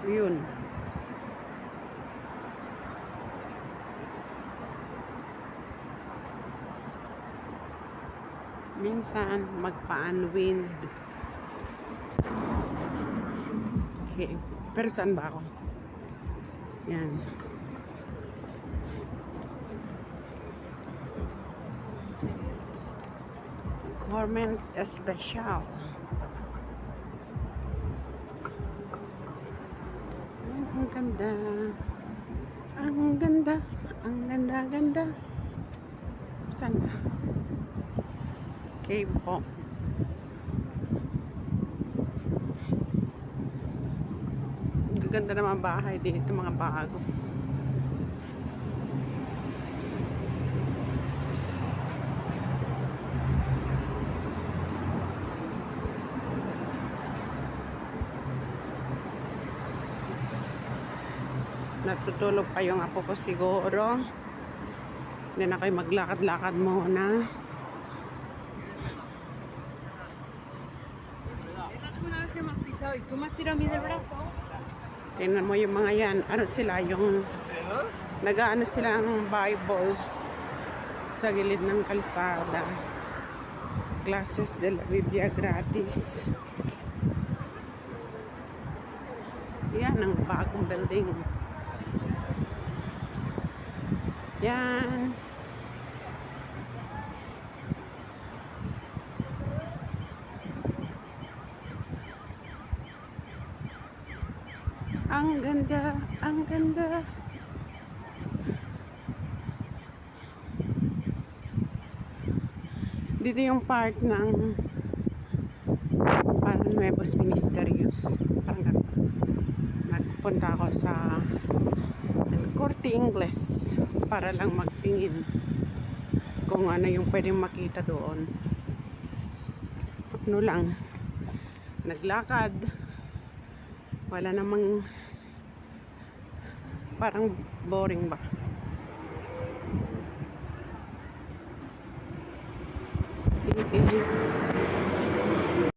Yun. Minsan, magpa-unwind. Okay. Pero saan ba ako? Yan. Government Special. Ang ganda. Ang ganda. Ang ganda. Saan ba? Cave po. Ang ganda naman bahay dito, mga bago. Natutulog pa yung apo ko siguro. Hindi na kayo maglakad-lakad muna. Tingnan mo yung mga yan. Ano sila? Yung nag-ano sila ng Bible sa gilid ng kalsada. Classes de la Biblia gratis. Yan ang bagong building. Yan. Ang ganda, ang ganda. Dito yung part ng parang Nuevos Ministerios. Parang ganun. Nagpunta ako sa Corte Ingles para lang magtingin kung ano yung pwedeng makita doon. Ano lang, naglakad. Wala namang, parang boring ba? Sige.